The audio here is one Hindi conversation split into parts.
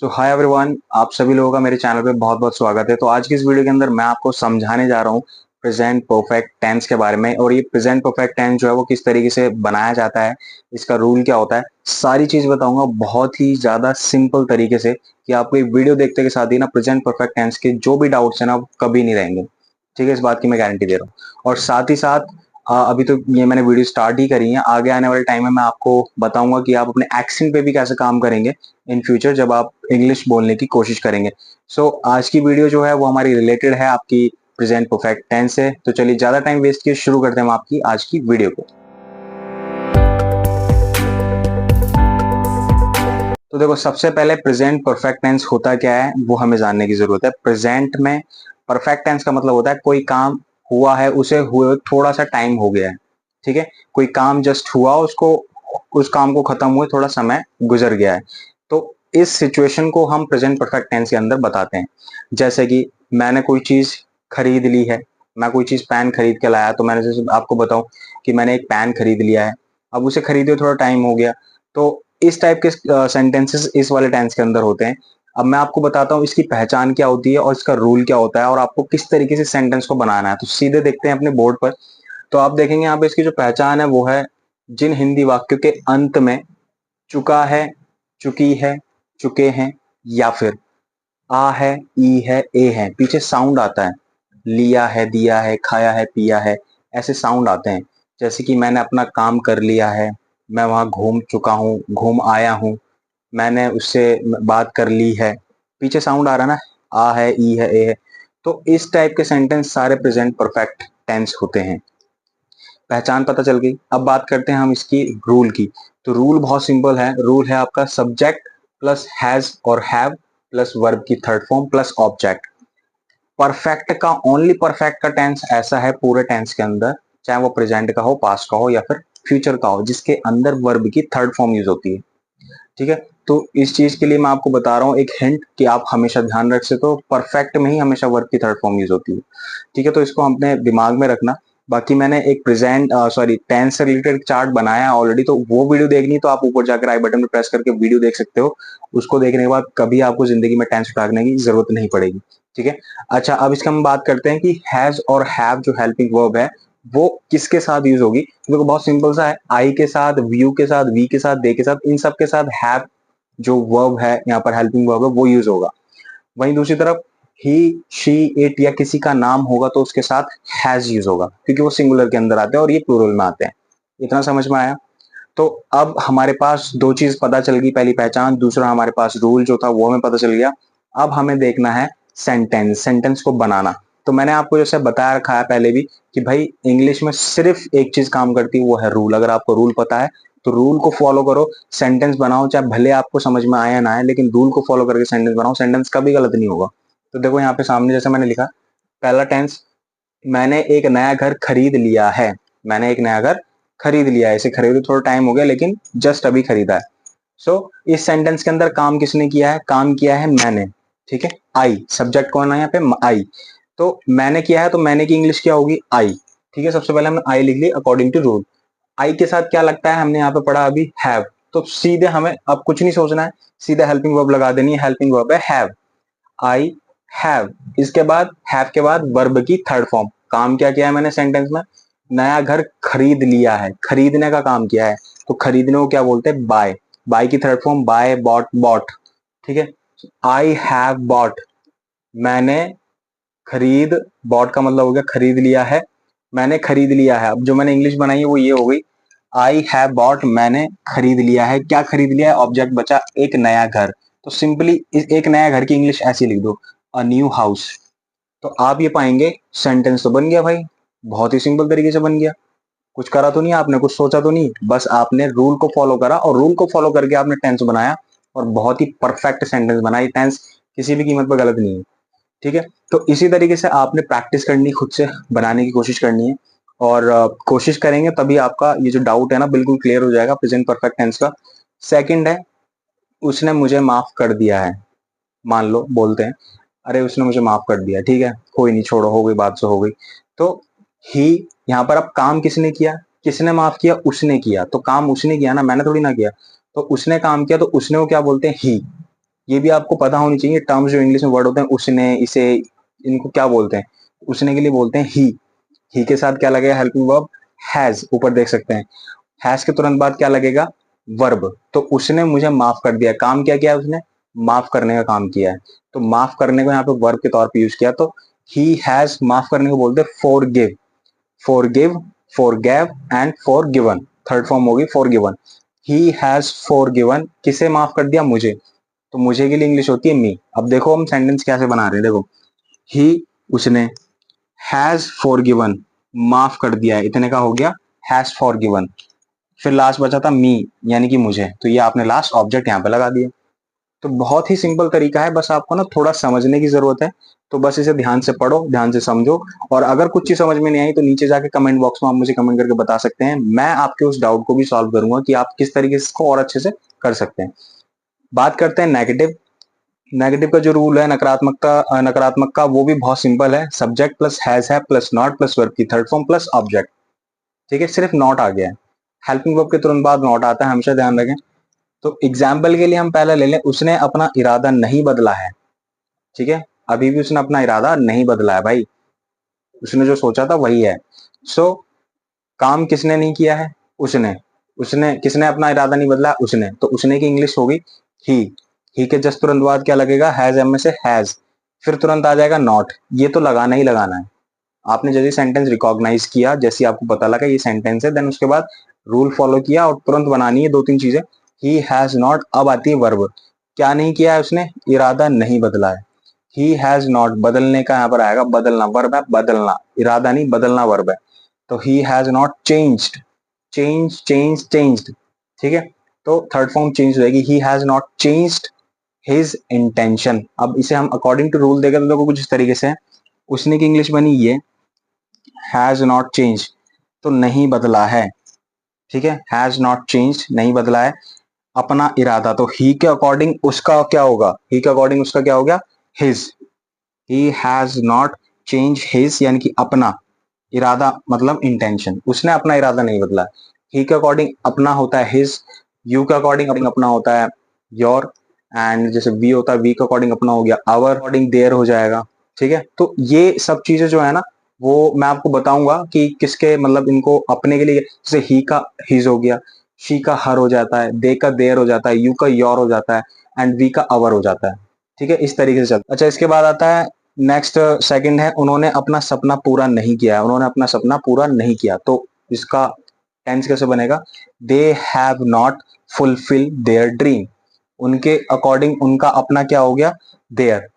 तो हाय एवरीवन, आप सभी लोगों का मेरे चैनल पे बहुत बहुत स्वागत है। तो आज की इस वीडियो के अंदर मैं आपको समझाने जा रहा हूँ प्रेजेंट परफेक्ट टेंस के बारे में। और ये प्रेजेंट परफेक्ट टेंस जो है वो किस तरीके से बनाया जाता है, इसका रूल क्या होता है, सारी चीज बताऊंगा बहुत ही ज्यादा सिंपल तरीके से कि आपको एक वीडियो देखते के साथ ही ना प्रेजेंट परफेक्ट टेंस के जो भी डाउट्स है ना वो कभी नहीं रहेंगे। ठीक है, इस बात की मैं गारंटी दे रहा हूँ। और साथ ही साथ अभी तो ये मैंने वीडियो स्टार्ट ही करी है, आगे आने वाले टाइम में मैं आपको बताऊंगा कि आप अपने एक्सेंट पे भी कैसे काम करेंगे इन फ्यूचर जब आप इंग्लिश बोलने की कोशिश करेंगे। आज की वीडियो जो है वो हमारी रिलेटेड है आपकी प्रेजेंट परफेक्ट टेंस से। तो चलिए ज्यादा टाइम वेस्ट किए शुरू करते हैं हम आपकी आज की वीडियो को। तो देखो, सबसे पहले प्रेजेंट परफेक्ट टेंस होता क्या है वो हमें जानने की जरूरत है। प्रेजेंट में परफेक्ट टेंस का मतलब होता है कोई काम हुआ है, उसे हुए थोड़ा सा टाइम हो गया है। ठीक है, कोई काम जस्ट हुआ, उसको उस काम को खत्म हुए थोड़ा समय गुजर गया है। तो इस सिचुएशन को हम प्रेजेंट परफेक्ट टेंस के अंदर बताते हैं। जैसे कि मैंने कोई चीज खरीद ली है, मैं कोई चीज पेन खरीद के लाया, तो मैंने जैसे आपको बताऊं कि मैंने एक पेन खरीद लिया है, अब उसे खरीदे थोड़ा टाइम हो गया। तो इस टाइप के सेंटेंसेस इस वाले टेंस के अंदर होते हैं। अब मैं आपको बताता हूँ इसकी पहचान क्या होती है और इसका रूल क्या होता है और आपको किस तरीके से सेंटेंस को बनाना है। तो सीधे देखते हैं अपने बोर्ड पर। तो आप देखेंगे यहाँ पे इसकी जो पहचान है वो है जिन हिंदी वाक्यों के अंत में चुका है, चुकी है, चुके हैं या फिर आ है, ई है, ए है, पीछे साउंड आता है, लिया है, दिया है, खाया है, पिया है, ऐसे साउंड आते हैं। जैसे कि मैंने अपना काम कर लिया है, मैं वहां घूम चुका हूँ, घूम आया हूँ, मैंने उससे बात कर ली है, पीछे साउंड आ रहा है ना, आ है, ई है, ए है। तो इस टाइप के सेंटेंस सारे प्रेजेंट परफेक्ट टेंस होते हैं। पहचान पता चल गई। अब बात करते हैं हम इसकी रूल की। तो रूल बहुत सिंपल है। रूल है आपका सब्जेक्ट प्लस हैज और हैव प्लस वर्ब की third form plus object. Perfect का, ओनली परफेक्ट का टेंस ऐसा है पूरे टेंस के अंदर, चाहे वो प्रेजेंट का हो, पास्ट का हो या फिर फ्यूचर का हो, जिसके अंदर वर्ब की थर्ड फॉर्म यूज होती है। ठीक है, तो इस चीज के लिए मैं आपको बता रहा हूँ एक हिंट कि आप हमेशा ध्यान रख सके, तो परफेक्ट में ही हमेशा वर्ब की थर्ड फॉर्म यूज होती है। ठीक है, तो इसको अपने दिमाग में रखना। बाकी मैंने एक प्रेजेंट टेंस से रिलेटेड चार्ट बनाया है ऑलरेडी, तो वो वीडियो देखनी तो आप ऊपर जाकर आई बटन पर प्रेस करके वीडियो देख सकते हो। उसको देखने के बाद कभी आपको जिंदगी में टेंस उठाने की जरूरत नहीं पड़ेगी। ठीक है। अच्छा, अब इसका हम बात करते हैं कि हैज और हैव जो हेल्पिंग वर्ब है वो किसके साथ यूज होगी। देखो बहुत सिंपल सा है, आई के साथ, व्यू के साथ, वी के साथ, दे के साथ, इन सब के साथ हैव जो वर्ब है यहाँ पर, हेल्पिंग वर्ब है, वो यूज होगा। वहीं दूसरी तरफ ही, शी, इट या किसी का नाम होगा तो उसके साथ हैज यूज होगा, क्योंकि वो सिंगुलर के अंदर आते हैं और ये प्लूरल में आते हैं। इतना समझ में आया। तो अब हमारे पास दो चीज पता चल गई, पहली पहचान, दूसरा हमारे पास रूल जो था वो हमें पता चल गया। अब हमें देखना है सेंटेंस को बनाना। तो मैंने आपको जैसे बताया रखा है पहले भी कि भाई इंग्लिश में सिर्फ एक चीज काम करती है, वो है रूल। अगर आपको रूल पता है तो रूल को फॉलो करो, सेंटेंस बनाओ, चाहे भले आपको समझ में आए या ना आए, लेकिन रूल को फॉलो करके सेंटेंस बनाओ, सेंटेंस कभी गलत नहीं होगा। तो देखो यहाँ पे सामने जैसे मैंने लिखा, पहला टेंस, मैंने एक नया घर खरीद लिया है। मैंने एक नया घर खरीद लिया है, इसे खरीदे थोड़ा टाइम हो गया लेकिन जस्ट अभी खरीदा है। इस सेंटेंस के अंदर काम किसने किया है? काम किया है मैंने। ठीक है, आई, सब्जेक्ट कौन है यहाँ पे? आई। तो मैंने किया है तो मैंने की इंग्लिश क्या होगी? आई। ठीक है, सबसे पहले हमने आई लिख ली अकॉर्डिंग टू रूल। आई के साथ क्या लगता है? हमने यहाँ पे पढ़ा अभी हैव। तो सीधे हमें अब कुछ नहीं सोचना है, सीधे हेल्पिंग वर्ब लगा देनी है। हेल्पिंग वर्ब है हैव, आई हैव। इसके बाद हैव के बाद वर्ब की थर्ड फॉर्म। काम क्या किया है मैंने सेंटेंस में? नया घर खरीद लिया है, खरीदने का काम किया है। तो खरीदने को क्या बोलते हैं? बाय। बाय की third form buy, bought, bought. ठीक है, आई हैव बॉट, मैंने खरीद, बॉट का मतलब हो गया खरीद लिया है, मैंने खरीद लिया है। अब जो मैंने इंग्लिश बनाई है वो ये हो गई, आई हैव बॉट, मैंने खरीद लिया है। क्या खरीद लिया है? ऑब्जेक्ट बचा एक नया घर। तो सिंपली एक नया घर की इंग्लिश ऐसी लिख दो, अ न्यू हाउस। तो आप ये पाएंगे सेंटेंस तो बन गया भाई, बहुत ही सिंपल तरीके से बन गया। कुछ करा तो नहीं आपने, कुछ सोचा तो नहीं, बस आपने रूल को फॉलो करा और रूल को फॉलो करके आपने टेंस बनाया और बहुत ही परफेक्ट सेंटेंस बनाई। टेंस किसी भी कीमत पर गलत नहीं है। ठीक है, तो इसी तरीके से आपने प्रैक्टिस करनी, खुद से बनाने की कोशिश करनी है। और कोशिश करेंगे तभी आपका ये जो डाउट है ना बिल्कुल क्लियर हो जाएगा प्रेजेंट परफेक्ट टेंस का। सेकंड है, उसने मुझे माफ कर दिया है। मान लो बोलते हैं, अरे उसने मुझे माफ कर दिया, ठीक है, कोई नहीं, छोड़ो, हो गई बात, सो हो गई। तो ही, यहाँ पर अब काम किसने किया? किसने माफ किया? उसने किया। तो काम उसने किया ना, मैंने थोड़ी ना किया। तो उसने काम किया तो उसने को क्या बोलते हैं? ही। ये भी आपको पता होनी चाहिए टर्म्स जो इंग्लिश में वर्ड होते हैं, उसने, इसे, इनको क्या बोलते हैं। उसने के लिए बोलते हैं ही के साथ क्या लगेगा, हेल्पिंग वर्ब हैज, ऊपर देख सकते हैं। हैज के तुरंत बाद क्या लगेगा, वर्ब। तो उसने मुझे माफ कर दिया, काम क्या किया है उसने, माफ करने का काम किया है। तो माफ करने को यहाँ पे वर्ब के तौर पे यूज किया, तो ही हैज, माफ करने को बोलते हैं forgive, forgive, forgave and forgiven, third form होगी फॉरगिवन। ही हैज फॉरगिवन, किसे माफ कर दिया, मुझे। तो मुझे के लिए इंग्लिश होती है मी। अब देखो हम सेंटेंस कैसे बना रहे हैं, देखो ही, उसने, हैज फॉरगिवन, माफ कर दिया है, इतने का हो गया हैज फॉरगिवन। फिर लास्ट बचा था मी, यानी कि मुझे, तो ये आपने लास्ट ऑब्जेक्ट यहाँ पे लगा दिया। तो बहुत ही सिंपल तरीका है, बस आपको ना थोड़ा समझने की जरूरत है। तो बस इसे ध्यान से पढ़ो, ध्यान से समझो, और अगर कुछ चीज समझ में नहीं आई तो नीचे जाके कमेंट बॉक्स में आप मुझे कमेंट करके बता सकते हैं। मैं आपके उस डाउट को भी सॉल्व करूंगा कि आप किस तरीके से इसको और अच्छे से कर सकते हैं। बात करते हैं नेगेटिव। नेगेटिव का जो रूल है, नकारात्मक का, वो भी बहुत सिंपल है। सब्जेक्ट प्लस हैज है प्लस नॉट प्लस वर्ब की थर्ड फॉर्म प्लस ऑब्जेक्ट। ठीक है, सिर्फ नॉट आ गया है, हेल्पिंग वर्ब के तुरंत बाद नॉट आता है, हमेशा ध्यान रखें। तो एग्जाम्पल के लिए हम पहले ले लें, उसने अपना इरादा नहीं बदला है। ठीक है, अभी भी उसने अपना इरादा नहीं बदला है भाई, उसने जो सोचा था वही है। सो काम किसने नहीं किया है, उसने। उसने, किसने अपना इरादा नहीं बदला, उसने। तो उसने की इंग्लिश होगी ही। ही के जस्ट तुरंत बाद क्या लगेगा, हैज, एम में से हैज, फिर तुरंत आ जाएगा नॉट। ये तो लगाना ही लगाना है। आपने जैसे सेंटेंस रिकॉग्नाइज किया, जैसे आपको पता लगा ये सेंटेंस है, देन उसके बाद रूल फॉलो किया और तुरंत बनानी है दो तीन चीजें। ही हैज नॉट, अब आती है वर्ब। क्या नहीं किया है उसने, इरादा नहीं बदला है। ही हैज नॉट, बदलने का यहाँ पर आएगा, बदलना वर्ब है, बदलना, इरादा नहीं, बदलना वर्ब है। तो he has not changed, changed. ठीक है, तो थर्ड फॉर्म चेंज हो जाएगी, he has not changed his intention. अब इसे हम अकॉर्डिंग टू रूल देखें तो देखो कुछ इस तरीके से है। उसने की इंग्लिश बनी ये, हैज नॉट चेंज, तो नहीं बदला है। ठीक है, हैज नॉट चेंज, नहीं बदला है अपना इरादा। तो ही के अकॉर्डिंग उसका क्या होगा, ही के अकॉर्डिंग उसका क्या हो गया, his. He has not change his, यानी कि अपना इरादा, मतलब इंटेंशन, उसने अपना इरादा नहीं बदला। ही के अकॉर्डिंग अपना होता है हिज, यू के अकॉर्डिंग अपना होता है योर, एंड जैसे वी होता है, वी के अकॉर्डिंग अपना हो गया आवर, अकॉर्डिंग देयर हो जाएगा। ठीक है, तो ये सब चीजें जो है ना, वो मैं आपको बताऊंगा कि किसके, मतलब इनको अपने के लिए, जैसे ही का हिज हो गया, शी का हर हो जाता है, दे का देयर हो जाता है, यू का योर हो जाता है, एंड वी का अवर हो जाता है। ठीक है, इस तरीके से चलता है। अच्छा, इसके बाद आता है नेक्स्ट, सेकंड है, उन्होंने अपना सपना पूरा नहीं किया है। उन्होंने अपना सपना पूरा नहीं किया, तो इसका टेंस कैसे बनेगा, they have not fulfil their dream. उनके अकॉर्डिंग उनका अपना क्या हो गया, देयर।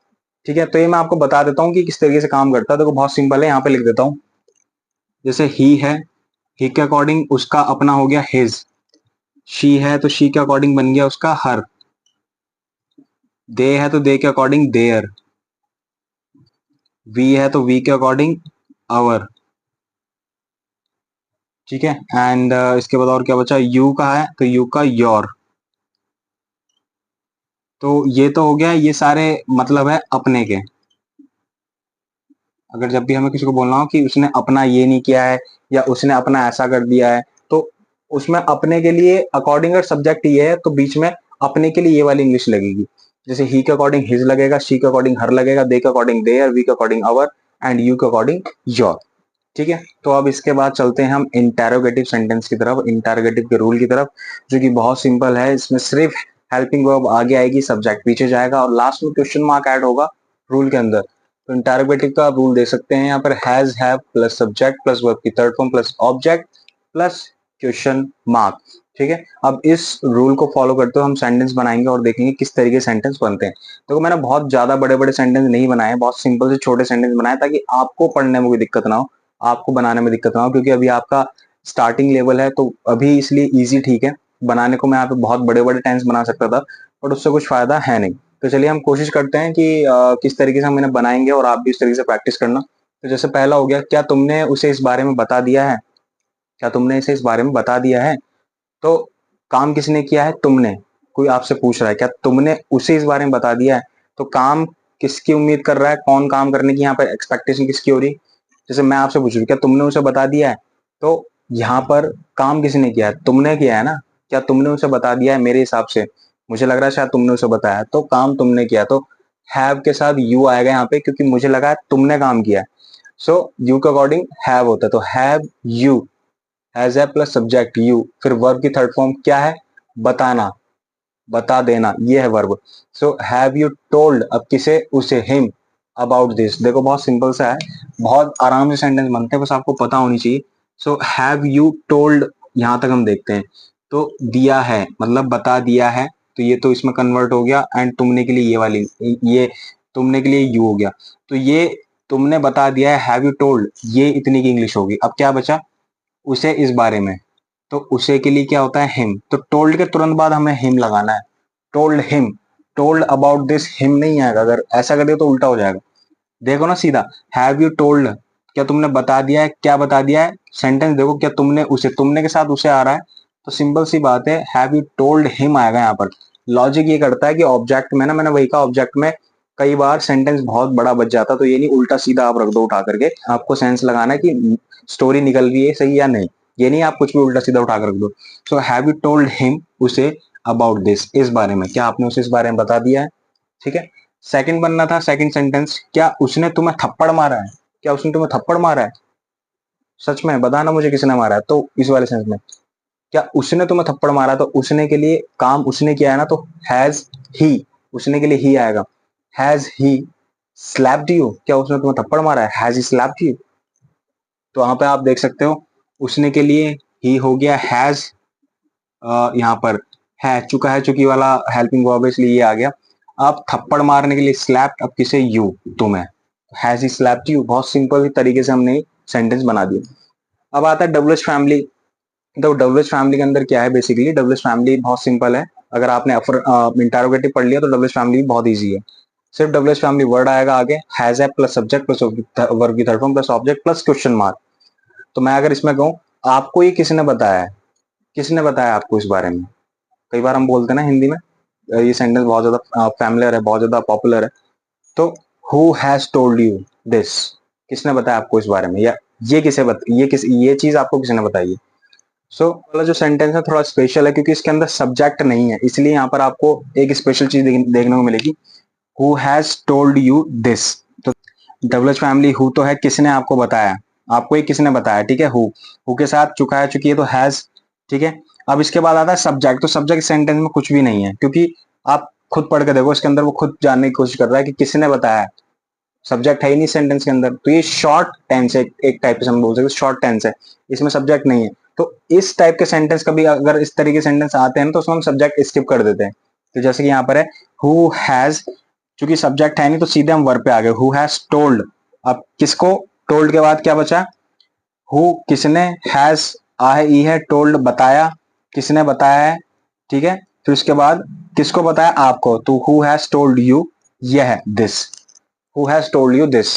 ठीक है, तो ये मैं आपको बता देता हूँ कि किस तरीके से काम करता है। देखो बहुत सिंपल है, यहाँ पे लिख देता हूँ। जैसे ही है, ही के अकॉर्डिंग उसका अपना हो गया हिज। शी है तो शी के अकॉर्डिंग बन गया उसका हर। दे है तो दे के अकॉर्डिंग देयर। वी है तो वी के अकॉर्डिंग आवर। ठीक है, एंड इसके बाद और क्या बचा, यू का है तो यू का योर। तो ये तो हो गया, ये सारे मतलब है अपने के। अगर जब भी हमें किसी को बोलना हो कि उसने अपना ये नहीं किया है या उसने अपना ऐसा कर दिया है, तो उसमें अपने के लिए अकॉर्डिंग अगर सब्जेक्ट ये है तो बीच में अपने के लिए ये वाली इंग्लिश लगेगी। जैसे ही के अकॉर्डिंग हिज लगेगा, शी के अकॉर्डिंग हर लगेगा, दे के अकॉर्डिंग देयर, वी के अकॉर्डिंग अवर, एंड यू के अकॉर्डिंग योर। ठीक है, तो अब इसके बाद चलते हैं हम इंटेरोगेटिव सेंटेंस की तरफ, इंटेरोगेटिव के रूल की तरफ, जो कि बहुत सिंपल है। इसमें सिर्फ हेल्पिंग वर्ब आगे आएगी, सब्जेक्ट पीछे जाएगा और लास्ट में क्वेश्चन मार्क ऐड होगा रूल के अंदर। तो इंटेरोगेटिव का आप रूल दे सकते हैं यहाँ पर, has, have plus subject plus verb की third form plus object plus question mark. ठीक है, अब इस रूल को फॉलो करते हुए हम सेंटेंस बनाएंगे और देखेंगे किस तरीके से सेंटेंस बनते हैं। देखो मैंने बहुत ज्यादा बड़े बड़े सेंटेंस नहीं बनाए, बहुत सिंपल से छोटे सेंटेंस बनाए ताकि आपको पढ़ने में कोई दिक्कत ना हो, आपको बनाने में दिक्कत ना हो, क्योंकि अभी आपका स्टार्टिंग लेवल है तो अभी इसलिए इजी ठीक है। बनाने को मैं यहाँ पे बहुत बड़े बड़े टेंस बना सकता था, बट उससे कुछ फायदा है नहीं। तो चलिए हम कोशिश करते हैं कि किस तरीके से हम इन्हें बनाएंगे और आप भी इस तरीके से प्रैक्टिस करना। तो जैसे पहला हो गया, क्या तुमने उसे इस बारे में बता दिया है, क्या तुमने इसे इस बारे में बता दिया है। तो काम किसने किया है, तुमने। कोई आपसे पूछ रहा है क्या तुमने उसे इस बारे में बता दिया है, तो काम किसकी उम्मीद कर रहा है, कौन काम करने की यहाँ पर एक्सपेक्टेशन किसकी हो रही। जैसे मैं आपसे पूछ रही हूँ क्या तुमने उसे बता दिया है, तो यहाँ पर काम किसने किया है, तुमने किया है ना। क्या तुमने उसे बता दिया है, मेरे हिसाब से मुझे लग रहा है शायद तुमने उसे बताया, तो काम तुमने किया, तो हैव के साथ यू आएगा यहाँ पे, क्योंकि मुझे लगा है तुमने काम किया है। सो यू के अकॉर्डिंग हैव होता है, तो हैव यू, हैज है प्लस सब्जेक्ट यू, फिर वर्ब की थर्ड फॉर्म क्या है, बताना, बता देना, ये है verb. So have you told, अब किसे, उसे, हिम, अबाउट दिस। देखो बहुत सिंपल सा है, बहुत आराम से सेंटेंस बनते हैं, बस आपको पता होनी चाहिए। सो हैव यू टोल्ड, यहां तक हम देखते हैं, तो दिया है मतलब बता दिया है, तो ये तो इसमें कन्वर्ट हो गया, एंड तुमने के लिए ये वाली, ये तुमने के लिए यू हो गया, तो ये तुमने बता दिया है, हैव यू टोल्ड, ये इतनी की इंग्लिश होगी। अब क्या बचा, उसे इस बारे में, तो उसे के लिए क्या होता है, हिम, तो टोल्ड के तुरंत बाद हमें हिम लगाना है, told him, told about this, him नहीं आएगा, अगर ऐसा कर दिया तो उल्टा हो जाएगा। देखो ना सीधा, हैव यू टोल्ड, क्या तुमने बता दिया है, क्या बता दिया है, सेंटेंस देखो, क्या तुमने उसे, तुमने के साथ उसे आ रहा है, तो सिंपल सी बात है, हैव यू टोल्ड हिम आएगा यहाँ पर। लॉजिक ये करता है कि ऑब्जेक्ट में ना, मैंने वही कहा, ऑब्जेक्ट में कई बार सेंटेंस बहुत बड़ा बच जाता, तो ये नहीं उल्टा सीधा आप रख दो उठा करके, आपको सेंस लगाना है कि स्टोरी निकल रही है सही या नहीं, ये नहीं आप कुछ भी उल्टा सीधा उठा कर रख दो। So have you told him, उसे, अबाउट दिस, इस बारे में, क्या आपने उसे इस बारे में बता दिया है। ठीक है, सेकंड बनना था, सेकंड सेंटेंस, क्या उसने तुम्हें थप्पड़ मारा है, क्या उसने तुम्हें थप्पड़ मारा है, सच में बताना मुझे किसने मारा है, तो इस वाले सेंस में, क्या उसने तुम्हें थप्पड़ मारा, तो उसने के लिए काम उसने किया है ना, तो हैज ही, उसने के लिए ही आएगा, हैज ही स्लैप्ड यू, क्या उसने तुम्हें थप्पड़ मारा है, हैज ही स्लैप्ड यू। तो वहां पे आप देख सकते हो, उसने के लिए ही हो गया, हैज, यहाँ पर है चुका है, चुकी वाला हेल्पिंग वर्ब, इसलिए ये आ गया। अब थप्पड़ मारने के लिए स्लैप्ड, अब किसे, यू, तुम्हें, हैज ही स्लैप्ड यू, बहुत सिंपल तरीके से हमने सेंटेंस बना दिया। अब आता है डब्ल्यूएच फैमिली, तो डब्ल्यूएच फैमिली के अंदर क्या है, बेसिकली डब्ल्यूएच फैमिली बहुत सिंपल है, अगर आपने इंटरोगेटिव पढ़ लिया तो डब्ल्यूएच फैमिली बहुत ईजी है। सिर्फ डब्ल्यूएच फैमिली वर्ड आएगा आगे, हैज है प्लस सब्जेक्ट प्लस वर्ब की third form plus object plus question mark. तो मैं अगर इसमें कहूँ, आपको ये किसने बताया है, किसने बताया आपको इस बारे में, कई बार हम बोलते हैं ना हिंदी में, ये सेंटेंस बहुत ज्यादा फैमिलियर है, बहुत ज्यादा पॉपुलर है, तो who has told you this, किसने बताया आपको इस बारे में, या ये किसे ये चीज आपको किसने बताई है। सो वाला जो सेंटेंस है थोड़ा स्पेशल है, क्योंकि इसके अंदर सब्जेक्ट नहीं है, इसलिए यहाँ पर आपको एक स्पेशल चीज देखने को मिलेगी, who has told you this. तो डब्ल्यूएच फैमिली, हु तो है किसने आपको बताया, आपको ये किसने बताया, ठीक है, हु के साथ चुका है चुकी है, तो हैज, ठीक है। अब इसके बाद आता है सब्जेक्ट, तो सब्जेक्ट सेंटेंस में कुछ भी नहीं है, क्योंकि आप खुद पढ़ के देखो, इसके अंदर वो खुद जानने की कोशिश कर रहा है कि किसने बताया, सब्जेक्ट है ही नहीं सेंटेंस के अंदर, तो ये शॉर्ट टेंस है, एक टाइप से हम बोल सकते शॉर्ट टेंस है, इसमें सब्जेक्ट नहीं है। तो इस टाइप के सेंटेंस कभी अगर इस तरीके के सेंटेंस आते हैं तो उसमें हम सब्जेक्ट स्किप कर देते हैं। तो जैसे कि यहाँ पर है, हु हैज, चूंकि सब्जेक्ट है नहीं तो सीधे हम वर्ब पे आ गए, हु हैज टोल्ड। अब किसको, टोल्ड के बाद क्या बचा, हु किसने, हैज आ है ई है, टोल्ड बताया, किसने बताया है, ठीक है। फिर उसके बाद किसको बताया, आपको, तो हु हैज टोल्ड यू, यह है this, who has told you this,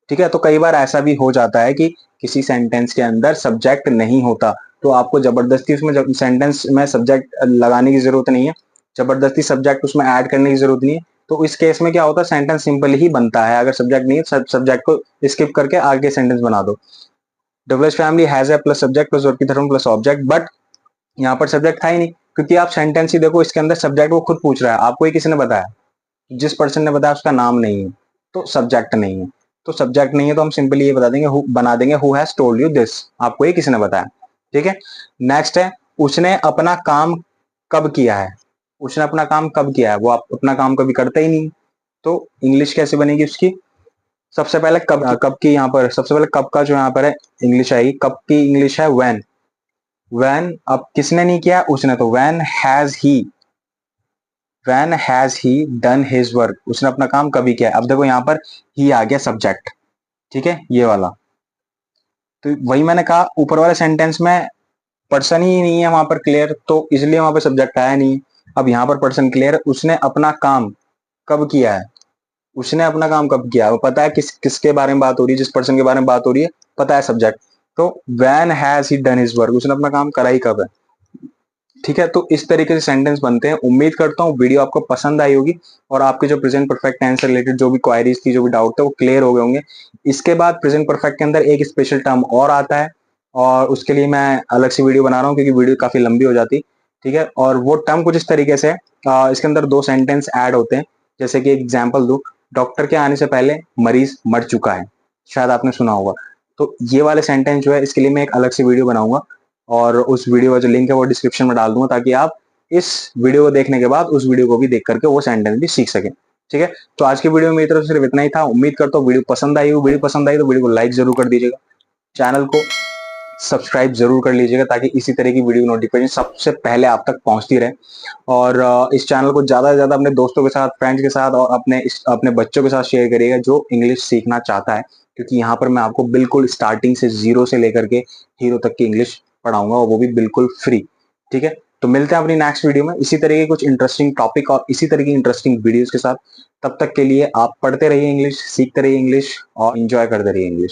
ठीक है। तो कई बार ऐसा भी हो जाता है कि किसी सेंटेंस के अंदर सब्जेक्ट नहीं होता, तो आपको जबरदस्ती उसमें सेंटेंस में सब्जेक्ट लगाने की जरूरत नहीं है, जबरदस्ती सब्जेक्ट उसमें ऐड करने की जरूरत नहीं है। तो इस केस में क्या होता है, सेंटेंस सिंपल ही बनता है, अगर सब्जेक्ट नहीं है सब्जेक्ट को स्किप करके आगे सेंटेंस बना दो। WH family has a plus subject plus verb की थर्ड प्लस ऑब्जेक्ट, बट यहाँ पर सब्जेक्ट था ही नहीं, क्योंकि आप सेंटेंस ही देखो, इसके अंदर सब्जेक्ट वो खुद पूछ रहा है, आपको ये किसने बताया, जिस पर्सन ने बताया उसका नाम नहीं है, तो सब्जेक्ट नहीं है। तो सब्जेक्ट नहीं है तो हम सिंपली ये बता देंगे, बना देंगे who has told you this, आपको ये किसने बताया, ठीक है। नेक्स्ट है, उसने अपना काम कब किया है, उसने अपना काम कब किया है, वो आप अपना काम कभी करते ही नहीं, तो इंग्लिश कैसे बनेगी उसकी, सबसे पहले कब की, यहाँ पर सबसे पहले कब का जो यहाँ पर है इंग्लिश आएगी, कब की इंग्लिश है व्हेन, व्हेन, अब किसने नहीं किया, उसने, तो when has he done his work, उसने अपना काम कभी किया। अब देखो यहाँ पर ही आ गया सब्जेक्ट, ठीक है, ये वाला, तो वही मैंने कहा ऊपर वाले सेंटेंस में पर्सन ही नहीं है वहां पर क्लियर, तो इसलिए वहां पर सब्जेक्ट आया नहीं। अब यहाँ पर पर्सन क्लियर, उसने अपना काम कब किया है, उसने अपना काम कब किया, वो पता है किसके बारे में बात हो रही है, जिस पर्सन के बारे में बात हो रही है, पता है सब्जेक्ट, तो when has he done his work, उसने अपना काम करा ही कब है, ठीक है। तो इस तरीके से सेंटेंस बनते हैं। उम्मीद करता हूँ वीडियो आपको पसंद आई होगी, और आपके जो प्रेजेंट परफेक्ट टेंस से रिलेटेड जो भी क्वायरीज थी, जो भी डाउट थे, वो क्लियर हो गए होंगे। इसके बाद प्रेजेंट परफेक्ट के अंदर एक स्पेशल टर्म और आता है, और उसके लिए मैं अलग से वीडियो बना रहा हूँ, क्योंकि वीडियो काफी लंबी हो जाती। ठीक है। और वो टर्म कुछ इस तरीके से है, इसके अंदर 2 सेंटेंस ऐड होते हैं। जैसे कि एग्जाम्पल दूं, डॉक्टर के आने से पहले मरीज मर चुका है, शायद आपने सुना होगा। तो ये वाले सेंटेंस जो है, इसके लिए मैं एक अलग से वीडियो बनाऊंगा, और उस वीडियो का जो लिंक है वो डिस्क्रिप्शन में डाल दूंगा, ताकि आप इस वीडियो को देखने के बाद उस वीडियो को भी देख करके वो सेंटेंस भी सीख सकें। ठीक है। तो आज की वीडियो में मेरी तरफ से सिर्फ इतना ही था। उम्मीद करता हूँ वीडियो पसंद आई हो। वीडियो पसंद आई तो वीडियो को लाइक जरूर कर दीजिएगा, चैनल को सब्सक्राइब जरूर कर लीजिएगा, ताकि इसी तरह की वीडियो नोटिफिकेशन सबसे पहले आप तक पहुंचती रहे। और इस चैनल को ज्यादा से ज्यादा अपने दोस्तों के साथ, फ्रेंड्स के साथ, और अपने बच्चों के साथ शेयर करिएगा जो इंग्लिश सीखना चाहता है, क्योंकि यहाँ पर मैं आपको बिल्कुल स्टार्टिंग से जीरो से लेकर के हीरो तक की इंग्लिश पढ़ाऊंगा, और वो भी बिल्कुल फ्री। ठीक है। तो मिलते हैं अपनी नेक्स्ट वीडियो में इसी तरह के कुछ इंटरेस्टिंग टॉपिक और इसी तरह की इंटरेस्टिंग वीडियोस के साथ। तब तक के लिए आप पढ़ते रहिए इंग्लिश, सीखते रहिए इंग्लिश, और इंजॉय करते रहिए इंग्लिश।